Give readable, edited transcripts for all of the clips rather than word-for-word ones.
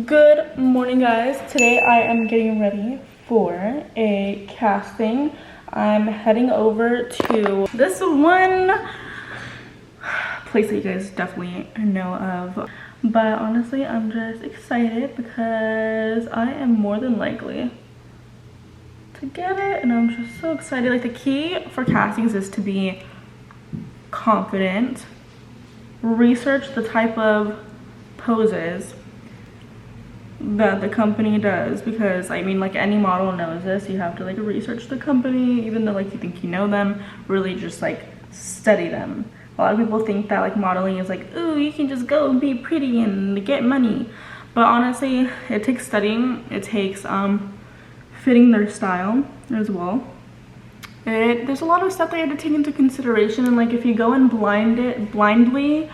Good morning, guys. Today I am getting ready for a casting. I'm heading over to this one place that you guys definitely know of, but honestly I'm just excited because I am more than likely to get it, and I'm just so excited. Like, the key for castings is to be confident, research the type of poses that the company does, because I mean, like, any model knows this. You have to like research the company, even though like you think you know them. Really just like study them. A lot of people think that like modeling is like, ooh, you can just go and be pretty and get money, but honestly it takes studying. It takes fitting their style as well. There's a lot of stuff that you have to take into consideration, and like if you go and blindly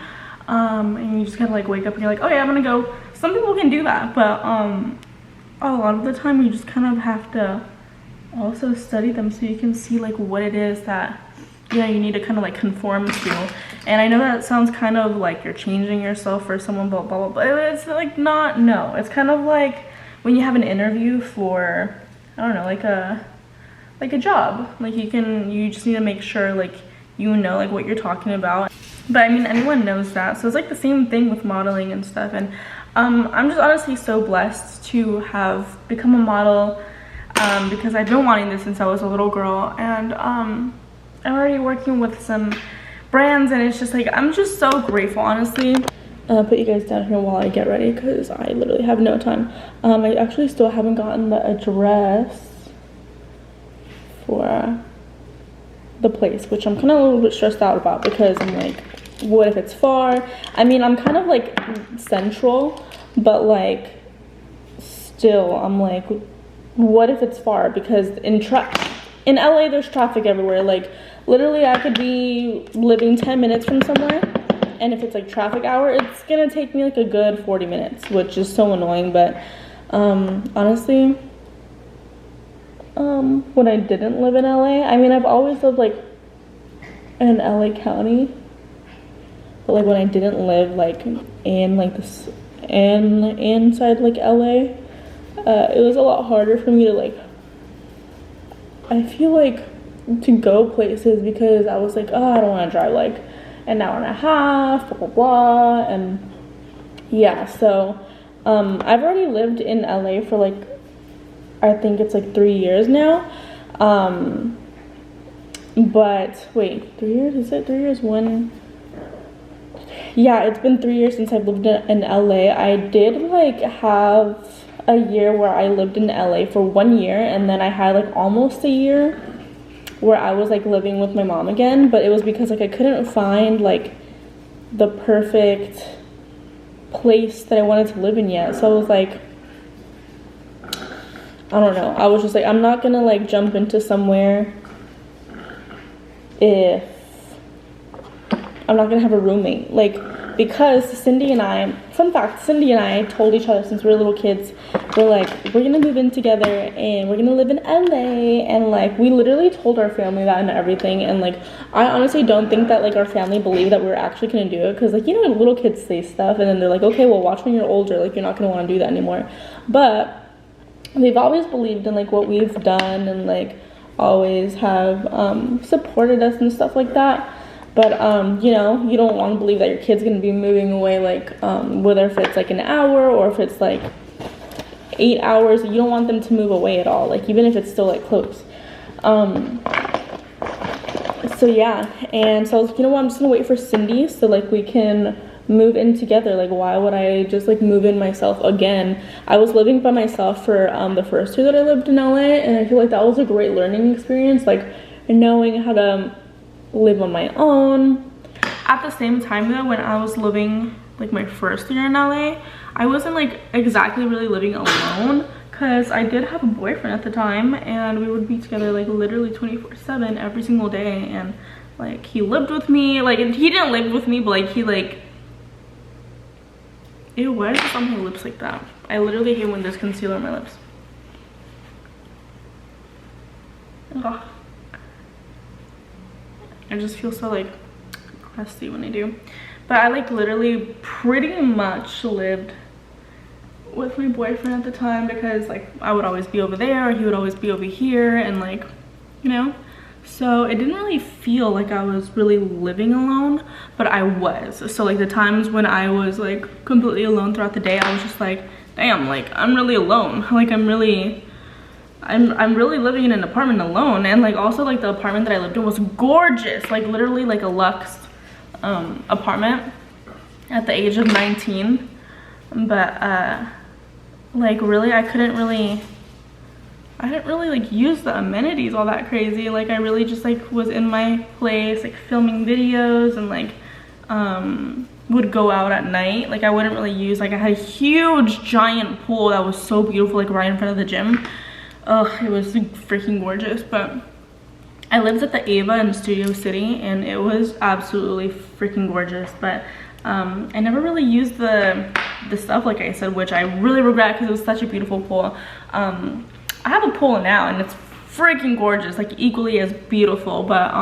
and you just kind of like wake up and you're like, oh yeah, I'm gonna go. Some people can do that, but a lot of the time you just kind of have to also study them so you can see like what it is that, you know, you need to kind of like conform to. And I know that sounds kind of like you're changing yourself for someone, blah blah blah, but it's like not. No, it's kind of like when you have an interview for, I don't know, like a job. Like you just need to make sure like you know like what you're talking about. But I mean, anyone knows that, so it's like the same thing with modeling and stuff. And I'm just honestly so blessed to have become a model, because I've been wanting this since I was a little girl, and I'm already working with some brands, and it's just like I'm just so grateful, honestly. I'll put you guys down here while I get ready because I literally have no time. I actually still haven't gotten the address for the place, which I'm kind of a little bit stressed out about, because I'm like, what if it's far? I mean, I'm kind of like central, but like still I'm like, what if it's far? Because in LA there's traffic everywhere. Like literally I could be living 10 minutes from somewhere, and if it's like traffic hour, it's gonna take me like a good 40 minutes, which is so annoying. But honestly, when I didn't live in LA, I mean, I've always lived like in LA County, but like when I didn't live like in like this and inside like LA, it was a lot harder for me to like, I feel like, to go places, because I was like, oh, I don't want to drive like an hour and a half, blah blah blah. And yeah, so I've already lived in LA for like, I think it's like 3 years now. But wait, 3 years? Is it 3 years? Yeah, it's been 3 years since I've lived in LA. I did like have a year where I lived in LA for 1 year, and then I had like almost a year where I was like living with my mom again, but it was because like I couldn't find like the perfect place that I wanted to live in yet. So I was like, I don't know. I was just like, I'm not gonna like jump into somewhere if I'm not gonna have a roommate. Like, because Cindy and I, fun fact, Cindy and I told each other since we were little kids, we're like, we're gonna move in together and we're gonna live in LA. And like, we literally told our family that and everything. And like, I honestly don't think that like our family believed that we were actually gonna do it, because like, you know, when little kids say stuff and then they're like, okay, well, watch when you're older, like you're not gonna want to do that anymore. But they've always believed in like what we've done, and like always have supported us and stuff like that. But you know, you don't want to believe that your kid's gonna be moving away, like whether if it's like an hour or if it's like 8 hours, you don't want them to move away at all, like even if it's still like close. So yeah, and so I was like, you know what, I'm just gonna wait for Cindy so like we can move in together. Like, why would I just like move in myself again? I was living by myself for the first year that I lived in LA, and I feel like that was a great learning experience, like knowing how to live on my own. At the same time though, when I was living like my first year in LA, I wasn't like exactly really living alone, because I did have a boyfriend at the time, and we would be together like literally 24/7 every single day. And like, he lived with me, like, and he didn't live with me, but like he like, ew, why is this on my lips like that? I literally hate when there's concealer on my lips. Ugh. I just feel so like crusty when I do. But I like literally pretty much lived with my boyfriend at the time because like I would always be over there or he would always be over here, and like, you know, so it didn't really feel like I was really living alone, but I was. So like the times when I was like completely alone throughout the day, I was just like, damn, like I'm really alone. Like I'm really living in an apartment alone. And like also like the apartment that I lived in was gorgeous, like literally like a luxe apartment at the age of 19. But like really I didn't really like use the amenities all that crazy. Like I really just like was in my place like filming videos, and like would go out at night. Like I wouldn't really use, like I had a huge giant pool that was so beautiful, like right in front of the gym. Oh, it was freaking gorgeous. But I lived at the Ava in Studio City and it was absolutely freaking gorgeous. But I never really used the stuff, like I said, which I really regret because it was such a beautiful pool. I have a pool now and it's freaking gorgeous, like equally as beautiful. But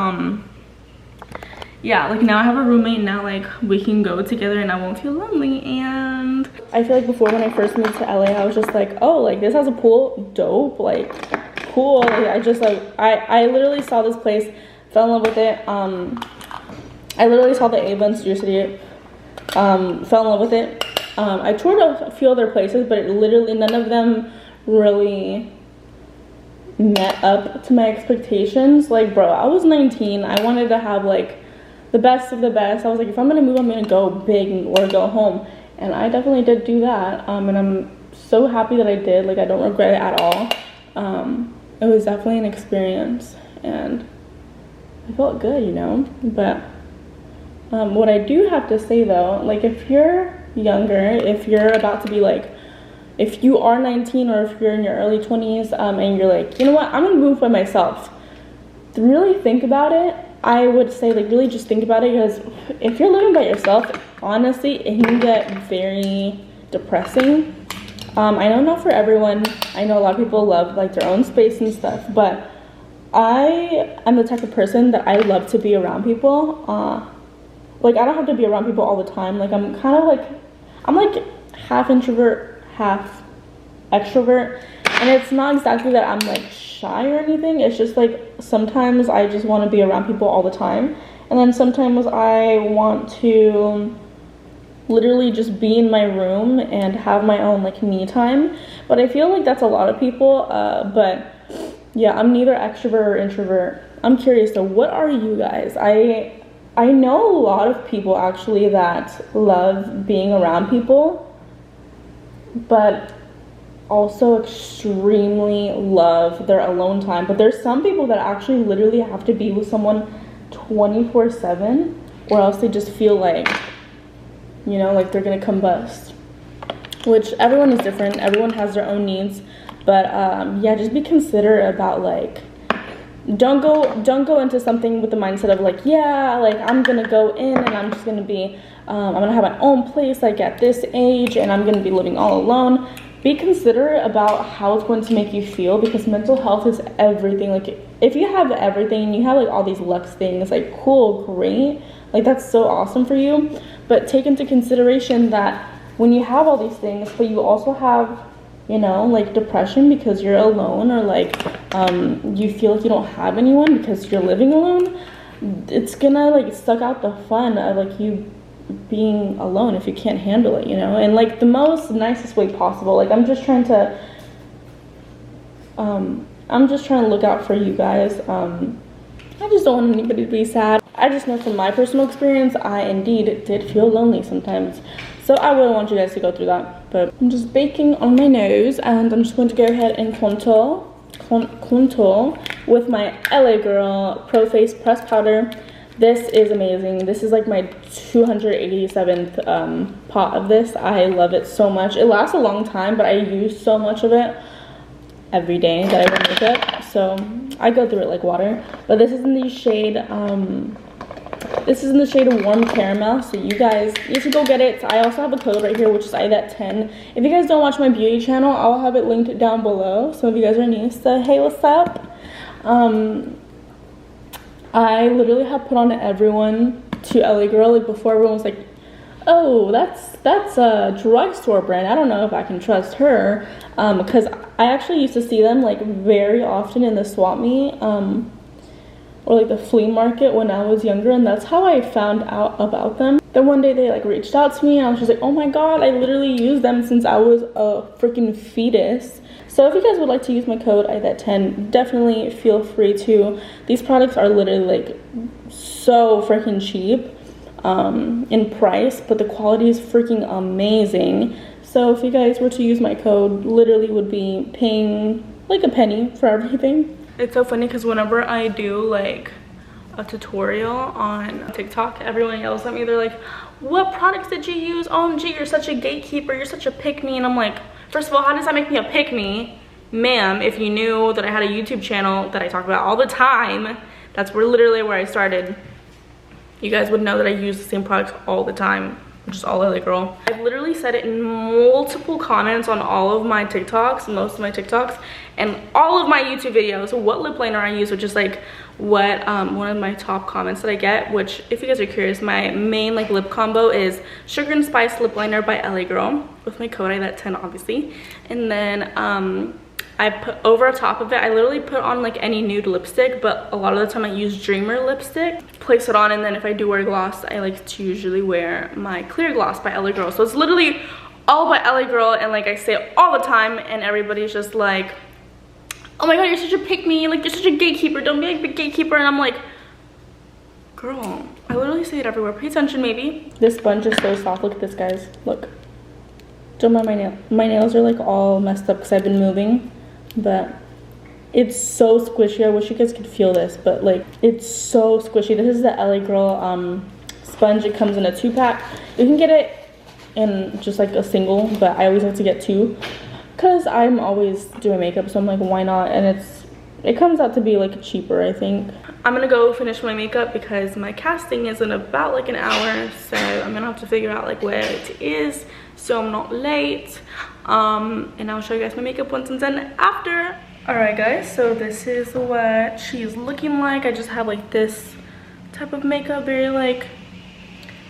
yeah, like now I have a roommate, now like we can go together and I won't feel lonely. And I feel like before, when I first moved to LA, I was just like, oh, like this has a pool, dope, like cool. Like I just like I literally saw this place, fell in love with it. I literally saw the Ava in Studio City, fell in love with it. I toured a few other places, but it literally none of them really met up to my expectations. Like bro, I was 19, I wanted to have like the best of the best. I was like, if I'm gonna move, I'm gonna go big or go home, and I definitely did do that. And I'm so happy that I did. Like I don't regret it at all. It was definitely an experience and I felt good, you know. But what I do have to say though, like if you're younger, if you're about to be like, if you are 19 or if you're in your early 20s and you're like, you know what, I'm gonna move by myself, really think about it. I would say like really just think about it, because if you're living by yourself, honestly it can get very depressing. I know not for everyone, I know a lot of people love like their own space and stuff, but I am the type of person that I love to be around people. Like I don't have to be around people all the time. Like I'm kind of like, I'm like half introvert, half extrovert, and it's not exactly that I'm like shy or anything. It's just like sometimes I just want to be around people all the time, and then sometimes I want to literally just be in my room and have my own like me time. But I feel like that's a lot of people. But yeah, I'm neither extrovert or introvert. I'm curious though, what are you guys? I know a lot of people actually that love being around people, but also extremely love their alone time. But there's some people that actually literally have to be with someone 24/7, or else they just feel like, you know, like they're gonna combust. Which everyone is different, everyone has their own needs. But yeah, just be considerate about like, don't go into something with the mindset of like, yeah, like I'm gonna go in and I'm just gonna be I'm gonna have my own place like at this age and I'm gonna be living all alone. Be considerate about how it's going to make you feel, because mental health is everything. Like if you have everything and you have like all these luxe things, like cool, great, like that's so awesome for you. But take into consideration that when you have all these things, but you also have, you know, like depression because you're alone, or like you feel like you don't have anyone because you're living alone, it's gonna like suck out the fun of like you being alone if you can't handle it, you know. And like the most nicest way possible, like I'm just trying to look out for you guys. I just don't want anybody to be sad. I just know from my personal experience, I indeed did feel lonely sometimes. So I wouldn't want you guys to go through that. But I'm just baking on my nose, and I'm just going to go ahead and contour with my LA Girl Pro Face Press Powder. This is amazing. This is like my 287th pot of this. I love it so much. It lasts a long time, but I use so much of it every day that I wear makeup, so I go through it like water. But this is in the shade Warm Caramel, so you guys need to go get it. I also have a code right here, which is VLOGMAS10. If you guys don't watch my beauty channel, I'll have it linked down below, so if you guys are new, so hey, what's up? I literally have put on everyone to LA Girl. Like before, everyone was like, oh, that's a drugstore brand. I don't know if I can trust her, because I actually used to see them like very often in the swap meet, or like the flea market when I was younger, and that's how I found out about them. Then one day they like reached out to me and I was just like, oh my god, I literally used them since I was a freaking fetus. So if you guys would like to use my code VLOGMAS10, definitely feel free to. These products are literally like so freaking cheap in price, but the quality is freaking amazing. So if you guys were to use my code, literally would be paying like a penny for everything. It's so funny because whenever I do like a tutorial on TikTok, everyone yells at me. They're like, what products did you use? OMG, you're such a gatekeeper, you're such a pick-me. And I'm like, first of all, how does that make me a pick-me? Ma'am, if you knew that I had a YouTube channel that I talk about all the time, that's literally where I started, you guys would know that I use the same products all the time, which is all LA Girl. I've literally said it in multiple comments on all of my TikToks, most of my TikToks, and all of my YouTube videos, what lip liner I use, which is like what one of my top comments that I get, which if you guys are curious, my main like lip combo is Sugar and Spice lip liner by LA Girl with my code VLOGMAS10 obviously. And then I put over top of it, I literally put on like any nude lipstick, but a lot of the time I use Dreamer lipstick. Place it on, and then if I do wear gloss, I like to usually wear my clear gloss by LA Girl. So it's literally all by LA Girl, and like I say it all the time, and everybody's just like, oh my god, you're such a pick-me, like you're such a gatekeeper, don't be like a gatekeeper. And I'm like, girl, I literally say it everywhere. Pay attention, maybe. This sponge is so soft. Look at this, guys. Look. Don't mind my nail. My nails are like all messed up because I've been moving, but it's so squishy. I wish you guys could feel this, but like it's so squishy. This is the LA Girl sponge. It comes in a 2-pack. You can get it in just like a single, but I always like to get 2 because I'm always doing makeup, so I'm like, why not? And it comes out to be like cheaper, I think. I'm gonna go finish my makeup because my casting is in about like an hour, so I'm gonna have to figure out like where it is so I'm not late. And I'll show you guys my makeup once I'm done after. Alright guys, so this is what she's looking like. I just have like this type of makeup, very like,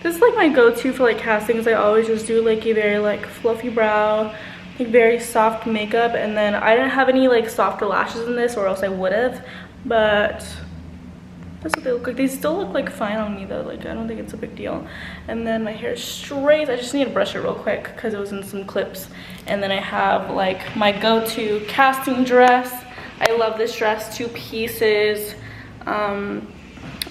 this is like my go-to for like castings. I always just do like a very like fluffy brow, like very soft makeup, and then I didn't have any like softer lashes in this, or else I would have, but that's what they look like. They still look like fine on me though, like I don't think it's a big deal. And then my hair is straight. I just need to brush it real quick because it was in some clips. And then I have like my go-to casting dress. I love this dress, 2 pieces.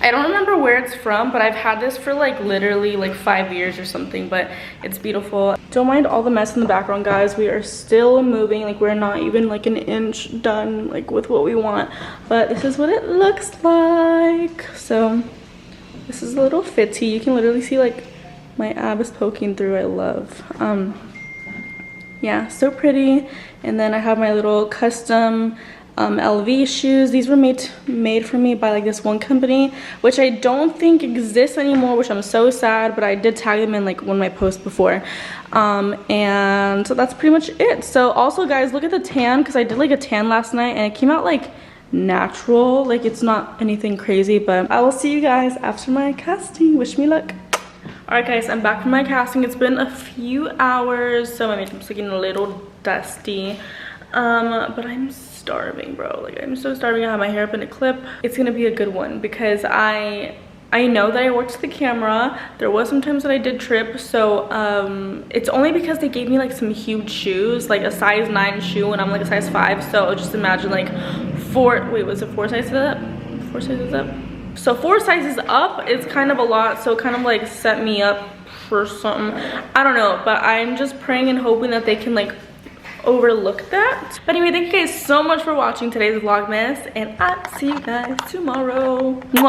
I don't remember where it's from, but I've had this for like literally like 5 years or something, but it's beautiful. Don't mind all the mess in the background, guys. We are still moving, like we're not even like an inch done like with what we want, but this is what it looks like. So this is a little fitty. You can literally see like my abs poking through. I love yeah, so pretty. And then I have my little custom LV shoes. These were made for me by like this one company, which I don't think exists anymore, which I'm so sad, but I did tag them in like one of my posts before. And so that's pretty much it. So also guys, look at the tan, because I did like a tan last night and it came out like natural, like it's not anything crazy. But I will see you guys after my casting. Wish me luck. Alright guys, I'm back from my casting. It's been a few hours, so my makeup's looking a little dusty, but I'm starving, bro. Like I'm so starving. I have my hair up in a clip. It's gonna be a good one because I know that I worked the camera. There was some times that I did trip, so it's only because they gave me like some huge shoes, like a size 9 shoe, and I'm like a size 5. So just imagine like 4 sizes up? 4 sizes up? So 4 sizes up is kind of a lot, so kind of like set me up for something. I don't know, but I'm just praying and hoping that they can like overlook that. But anyway, thank you guys so much for watching today's Vlogmas, and I'll see you guys tomorrow. Mwah.